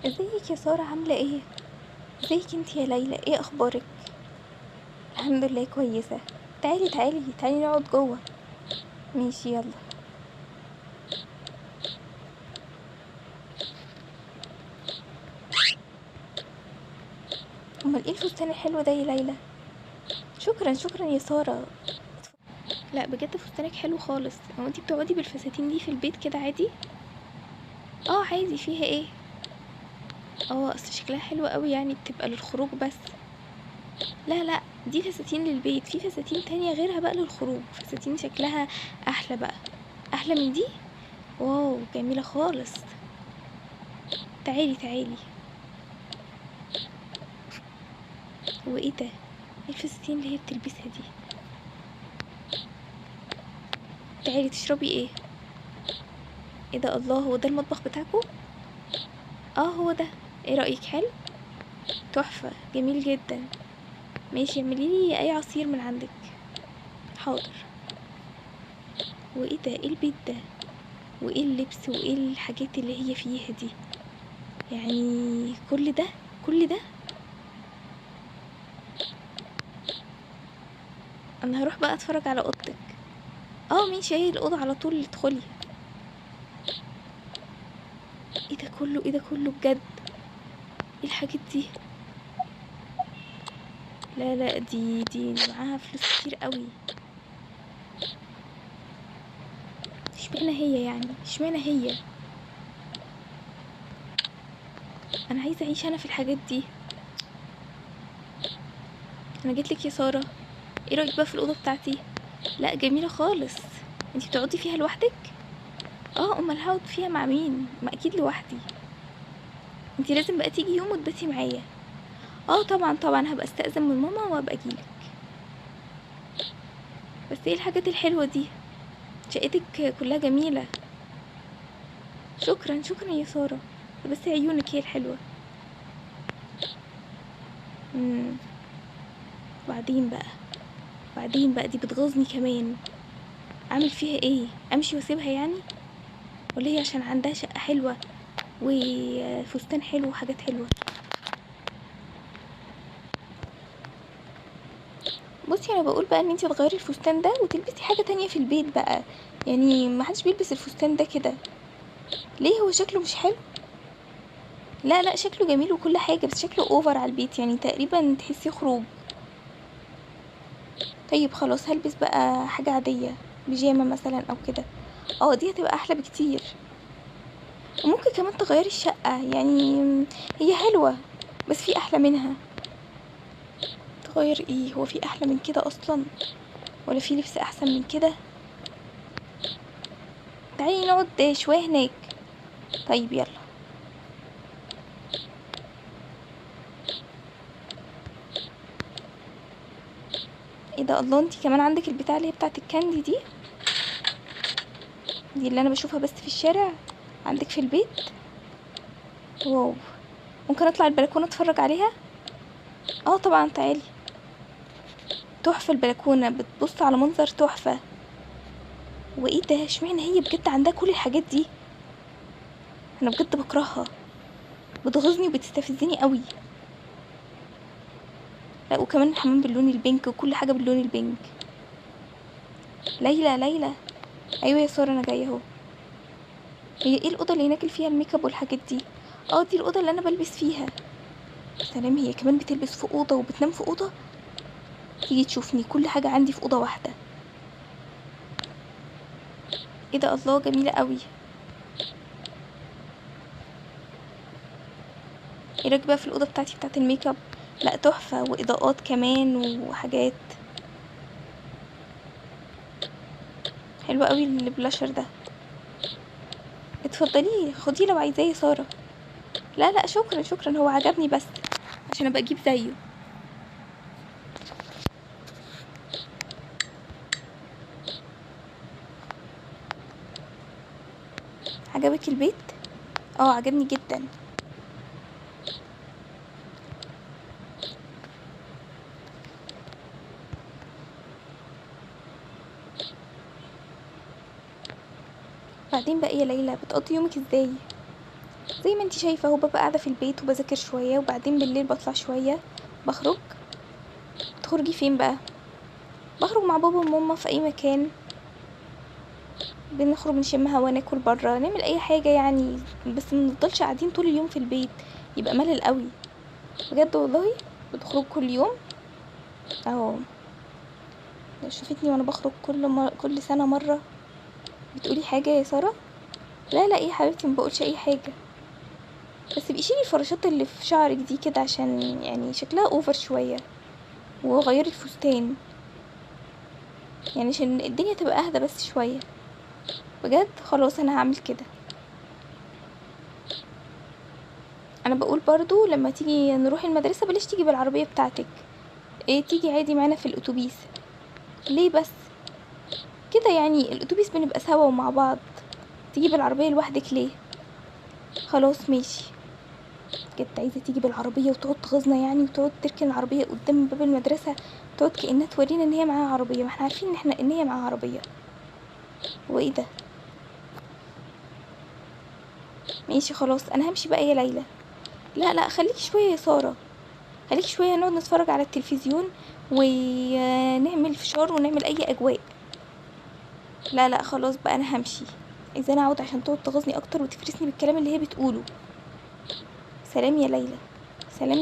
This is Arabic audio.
ازيك يا سارة، عاملة ايه؟ ازيك انت يا ليلى، ايه اخبارك؟ الحمد لله كويسة. تعالي تعالي تعالي نقعد جوه. ماشي يلا. امال ايه الفستان الحلو ده يا ليلى؟ شكرا شكرا يا سارة. لا بجد فستانك حلو خالص. هو انت بتقعدي بالفساتين دي في البيت كده عادي؟ اه عادي، فيها ايه؟ اه اصل شكلها حلو قوي، يعني بتبقى للخروج بس. لا لا، دي فساتين للبيت، في فساتين تانية غيرها بقى للخروج، فساتين شكلها احلى بقى. احلى من دي. واو جميلة خالص. تعالي تعالي. هو ايه ده؟ ايه الفساتين اللي هي بتلبسها دي؟ تعالي تشربي ايه؟ ايه ده؟ الله، هو ده المطبخ بتاعكو؟ اه هو ده. ايه رأيك؟ حلو. تحفة، جميل جدا. ماشي، اعمليلي اي عصير من عندك. حاضر. وايه ده؟ ايه البيت ده؟ وايه اللبس وايه الحاجات اللي هي فيها دي؟ يعني كل ده، كل ده. انا هروح بقى اتفرج على اوضتك. اه ماشي، هي الاوضه على طول، ادخلي. ايه ده كله؟ ايه ده كله بجد؟ ايه الحاجات دي؟ لا لا، دي معاها فلوس كتير قوي. اشمعنى هي؟ يعني اشمعنى هي؟ انا عايزه اعيش انا في الحاجات دي. انا جيتلك يا ساره. ايه رايك بقى في الاوضه بتاعتي؟ لا جميله خالص. انتي بتقعدي فيها لوحدك؟ اه امال هقعد فيها مع مين؟ ما اكيد لوحدي. انتي لازم بقى تيجي يوم وتباتي معايا. اه طبعا طبعا، هبقى استأذن من ماما وابقى اجيلك. بس ايه الحاجات الحلوه دي؟ شقتك كلها جميله. شكرا شكرا يا ساره. بس عيونك هي الحلوه. امم بعدين بقى، بعدين بقى دي بتغيظني كمان. اعمل فيها ايه؟ امشي واسيبها يعني؟ ولا هي عشان عندها شقه حلوه وفستان حلو وحاجات حلوه؟ بصي انا بقول بقى ان انتي تغيري الفستان ده وتلبسي حاجه تانية في البيت بقى. يعني ما حدش بيلبس الفستان ده كده. ليه؟ هو شكله مش حلو؟ لا لا، شكله جميل وكل حاجه، بس شكله اوفر على البيت، يعني تقريبا تحسيه خروج. طيب خلاص، هلبس بقى حاجه عاديه، بيجامه مثلا او كده. اه دي هتبقى احلى بكتير. وممكن كمان تغيري الشقه يعني. هي حلوه، بس في احلى منها. تغير ايه؟ هو في احلى من كده اصلا؟ ولا في لبس احسن من كده؟ تعالي نقعد شويه هناك. طيب يلا. ايه ده؟ الله، انتي كمان عندك البتاع اللي هي بتاعت الكاندي دي؟ دي اللي انا بشوفها بس في الشارع، عندك في البيت؟ واو. ممكن اطلع البلكونه اتفرج عليها؟ اه طبعا تعالي. تحفه، البلكونه بتبص على منظر تحفه. وايه ده؟ اشمعنى هي بجد عندها كل الحاجات دي؟ انا بجد بكرهها، بتغيظني وبتستفزني قوي. لا وكمان الحمام باللون البينك وكل حاجه باللون البينك. ليلى ليلى. ايوه يا ساره، انا جايه اهو. هي ايه الاوضه اللي هناك اللي فيها الميك اب والحاجات دي؟ اه دي الاوضه اللي انا بلبس فيها. سلام، هي كمان بتلبس في اوضه وبتنام في اوضه؟ تيجي تشوفني، كل حاجه عندي في اوضه واحده. ايه ده؟ الله جميله قوي. ايه رايك بقى في الاوضه بتاعتي بتاعت الميك اب؟ لا تحفه، واضاءات كمان وحاجات حلوه قوي. البلاشر ده اتفضلي خديه لو عايزاه يا ساره. لا لا شكرا شكرا، هو عجبني بس عشان ابقى اجيب زيه. عجبك البيت؟ اه عجبني جدا. بعدين بقى يا ليلى، بتقضي يومك ازاي؟ زي ما انتي شايفة اهو، ببقى قاعدة في البيت وبذاكر شوية، وبعدين بالليل بطلع شوية بخرج. تخرجي فين بقى؟ بخرج مع بابا وماما في اي مكان، بنخرج نشم هوا، ناكل برا، نعمل اي حاجة يعني، بس منفضلش قاعدين طول اليوم في البيت، يبقى ملل قوي بجد والله. بتخرج كل يوم اهو. شوفتني وانا بخرج كل سنة مرة. بتقولي حاجة يا سارة؟ لا لا يا حبيبتي، ما بقولش اي حاجة، بس بقيشيلي الفراشات اللي في شعرك دي كده، عشان يعني شكلها اوفر شوية، وغيري الفستان يعني عشان الدنيا تبقى اهدى بس شوية. بجد خلاص انا هعمل كده. انا بقول برضو لما تيجي نروح المدرسة بلاش تيجي بالعربية بتاعتك، ايه تيجي عادي معانا في الاتوبيس. ليه بس كده؟ يعني الاتوبيس بنبقى سوا ومع بعض، تيجي بالعربية لوحدك ليه؟ خلاص ماشي. كنت عايزة تيجي بالعربية وتقعد تغيظنا يعني، وتقعد تركن العربية قدام باب المدرسة، تقعد كأنها تورينا ان هي معاها عربية، ما احنا عارفين ان هي معاها عربية. هو ايه ده؟ ماشي خلاص انا همشي بقى يا ليلى. لا لا خليكي شوية يا سارة، خليكي شوية نقعد نتفرج على التلفزيون ونعمل فشار ونعمل اي اجواء. لا لا خلاص بقى انا همشي، عايزة انا اقعد عشان تقعد تغيظني اكتر وتفرسني بالكلام اللي هي بتقوله. سلام يا ليلى. سلام يا